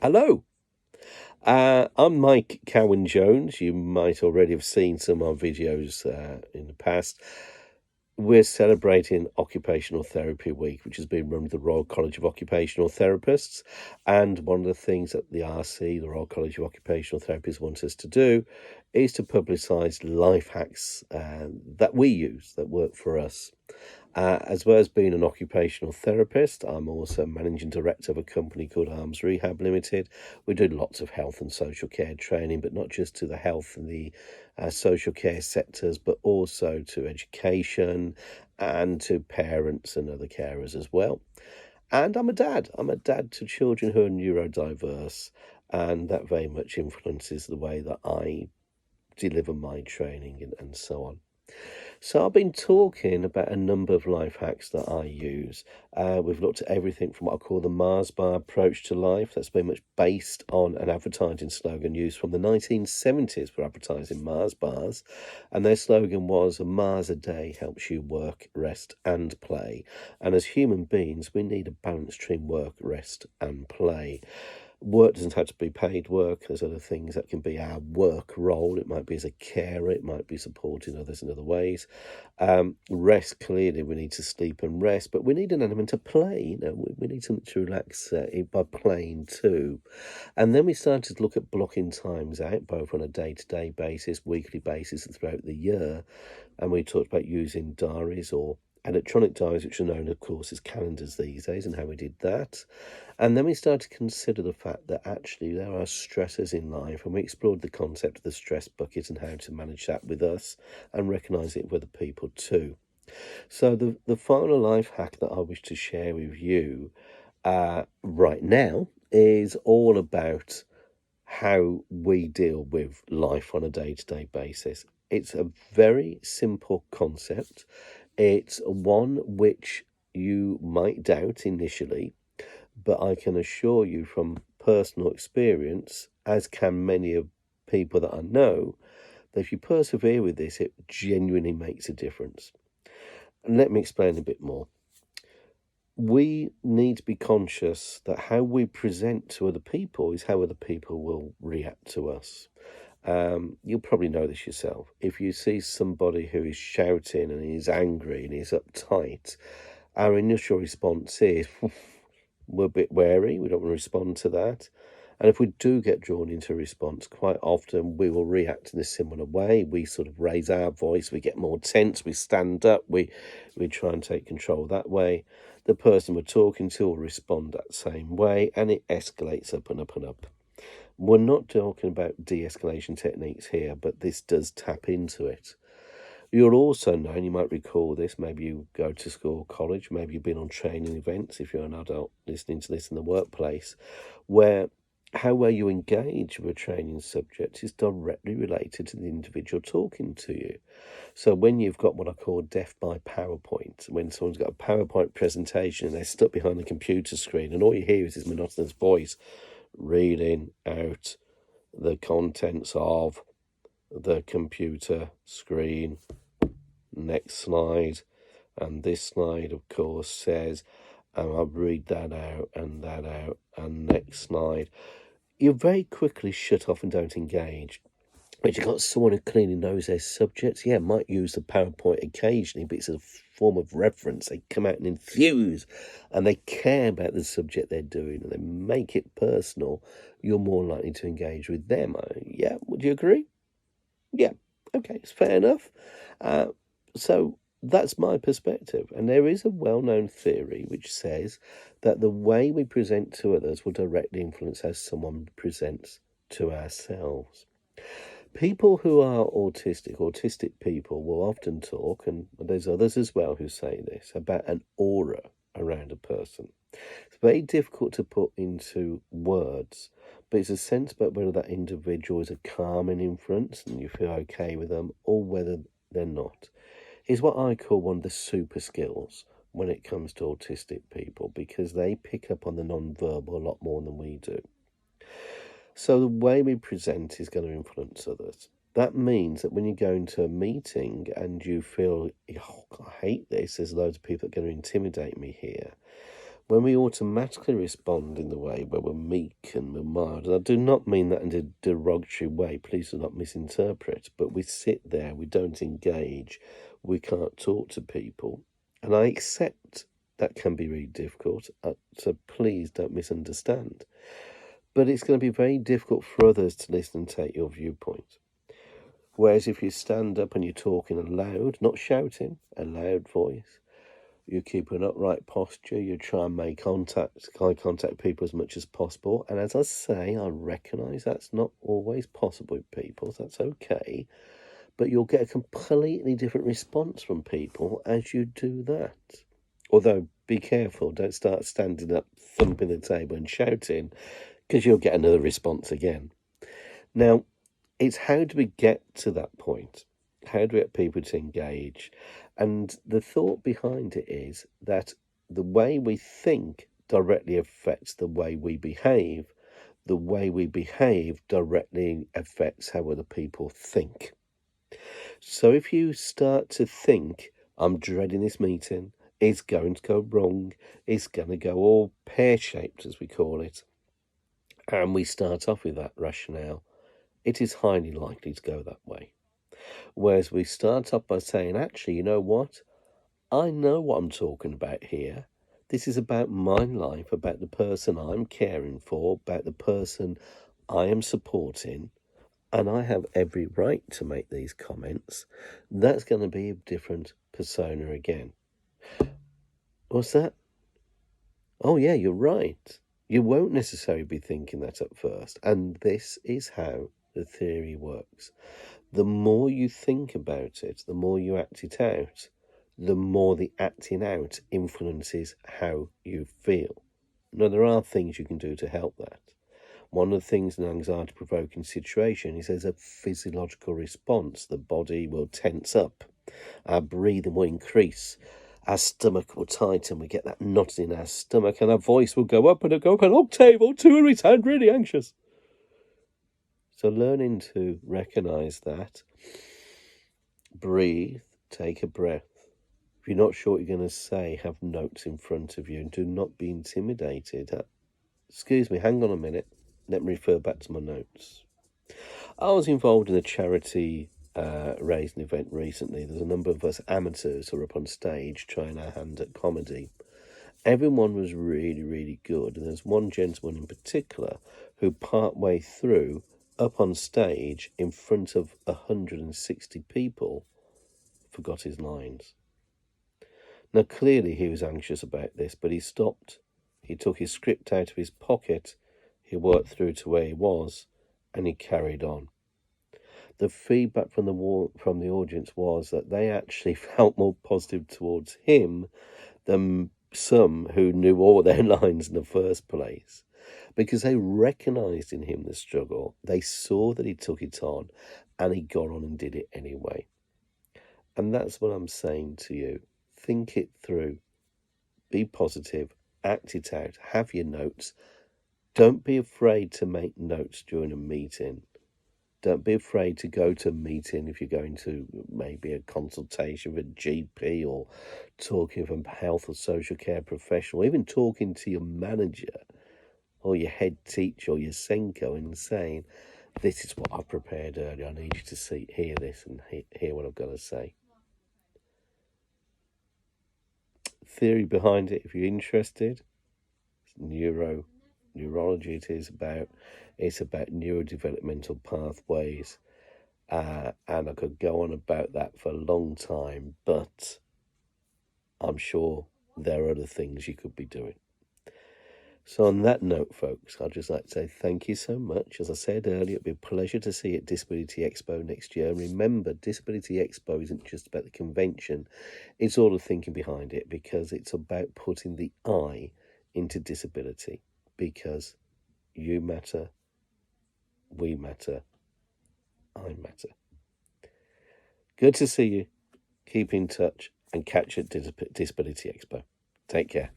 Hello, I'm Mike Cowan-Jones. You might already have seen some of our videos in the past. We're celebrating Occupational Therapy Week, which has been run with the Royal College of Occupational Therapists. And one of the things that the RC, the Royal College of Occupational Therapists, wants us to do is to publicise life hacks that we use that work for us. As well as being an occupational therapist, I'm also managing director of a company called Arms Rehab Limited. We do lots of health and social care training, but not just to the health and the social care sectors, but also to education and to parents and other carers as well. And I'm a dad. I'm a dad to children who are neurodiverse, and that very much influences the way that I deliver my training and so on. So I've been talking about a number of life hacks that I use. We've looked at everything from what I call the Mars bar approach to life. That's very much based on an advertising slogan used from the 1970s for advertising Mars bars. And their slogan was, "A Mars a day helps you work, rest and play." And as human beings, we need a balance between work, rest and play. Work doesn't have to be paid work. There's other things that can be our work role. It might be as a carer. It might be supporting others in other ways. Rest, clearly, we need to sleep and rest, but we need an element of play. We need something to relax by playing too. And then we started to look at blocking times out, both on a day-to-day basis, weekly basis, and throughout the year. And we talked about using diaries or electronic diaries, which are known, of course, as calendars these days, and how we did that. And then we started to consider the fact that actually there are stressors in life, and we explored the concept of the stress bucket and how to manage that with us and recognise it with other people too. So the final life hack that I wish to share with you right now is all about how we deal with life on a day-to-day basis. It's a very simple concept. It's one which you might doubt initially, but I can assure you from personal experience, as can many of people that I know, that if you persevere with this, it genuinely makes a difference. And let me explain a bit more. We need to be conscious that how we present to other people is how other people will react to us. You'll probably know this yourself. If you see somebody who is shouting and is angry and is uptight, our initial response is we're a bit wary. We don't want to respond to that. And if we do get drawn into a response, quite often we will react in a similar way. We sort of raise our voice, we get more tense, we stand up, we try and take control that way. The person we're talking to will respond that same way, and it escalates up and up and up. We're not talking about de-escalation techniques here, but this does tap into it. You'll also know, and you might recall this, maybe you go to school, college, maybe you've been on training events if you're an adult listening to this in the workplace, where how well you engage with a training subject is directly related to the individual talking to you. So when you've got what I call death by PowerPoint, when someone's got a PowerPoint presentation and they're stuck behind a computer screen and all you hear is this monotonous voice reading out the contents of the computer screen. Next slide. And this slide, of course, says, and I'll read that out, and next slide. You very quickly shut off and don't engage. But you've got someone who clearly knows their subjects. Yeah, might use the PowerPoint occasionally, but it's a form of reference. They come out and infuse, and they care about the subject they're doing, and they make it personal. You're more likely to engage with them. Yeah, would you agree? Yeah, okay, it's fair enough. So that's my perspective. And there is a well-known theory which says that the way we present to others will directly influence how someone presents to ourselves. People who are autistic people will often talk, and there's others as well who say this, about an aura around a person. It's very difficult to put into words, but it's a sense about whether that individual is a calming influence and you feel okay with them, or whether they're not. It's what I call one of the super skills when it comes to autistic people, because they pick up on the non-verbal a lot more than we do. So the way we present is going to influence others. That means that when you go into a meeting and you feel, oh, I hate this, there's loads of people that are going to intimidate me here. when we automatically respond in the way where we're meek and we're mild, and I do not mean that in a derogatory way, please do not misinterpret, but we sit there, we don't engage, we can't talk to people, and I accept that can be really difficult, so please don't misunderstand. But it's going to be very difficult for others to listen and take your viewpoint. Whereas if you stand up and you're talking aloud, not shouting, a loud voice, you keep an upright posture, you try and make eye contact with people as much as possible. And as I say, I recognise that's not always possible with people, so that's okay. But you'll get a completely different response from people as you do that. Although, be careful, don't start standing up, thumping the table and shouting, because you'll get another response again. Now, it's how do we get to that point? How do we get people to engage? And the thought behind it is that the way we think directly affects the way we behave. The way we behave directly affects how other people think. So if you start to think, I'm dreading this meeting, it's going to go wrong, it's going to go all pear-shaped, as we call it, and we start off with that rationale, it is highly likely to go that way. Whereas we start off by saying, actually, you know what? I know what I'm talking about here. This is about my life, about the person I'm caring for, about the person I am supporting, and I have every right to make these comments. That's going to be a different persona again. What's that? Oh, yeah, you're right. You won't necessarily be thinking that at first. And this is how the theory works. The more you think about it, the more you act it out, the more the acting out influences how you feel. Now, there are things you can do to help that. One of the things in an anxiety-provoking situation is there's a physiological response. The body will tense up, our breathing will increase, our stomach will tighten, we get that knot in our stomach, and our voice will go up and it'll go up an octave or two, and we sound really anxious. So learning to recognise that, breathe, take a breath. If you're not sure what you're going to say, have notes in front of you and do not be intimidated. Excuse me, hang on a minute. Let me refer back to my notes. I was involved in a charity raising event recently. There's a number of us amateurs who are up on stage trying our hand at comedy. Everyone was really, really good. And there's one gentleman in particular who partway through, up on stage in front of 160 people, forgot his lines. Now, clearly he was anxious about this, but he stopped. He took his script out of his pocket, he worked through to where he was, and he carried on. The feedback from the audience was that they actually felt more positive towards him than some who knew all their lines in the first place, because they recognised in him the struggle. They saw that he took it on, and he got on and did it anyway. And that's what I'm saying to you. Think it through. Be positive. Act it out. Have your notes. Don't be afraid to make notes during a meeting. Don't be afraid to go to a meeting if you're going to maybe a consultation with a GP or talking with a health or social care professional, even talking to your manager or your head teacher or your Senko and saying, this is what I've prepared earlier. I need you to hear this and hear what I've got to say. Theory behind it, if you're interested, neurology. It's about neurodevelopmental pathways, and I could go on about that for a long time, but I'm sure there are other things you could be doing. So on that note, folks, I'd just like to say thank you so much. As I said earlier, it'd be a pleasure to see you at Disability Expo next year. And remember, Disability Expo isn't just about the convention. It's all the thinking behind it, because it's about putting the I into disability, because you matter, we matter, I matter. Good to see you. Keep in touch and catch you at Disability Expo. Take care.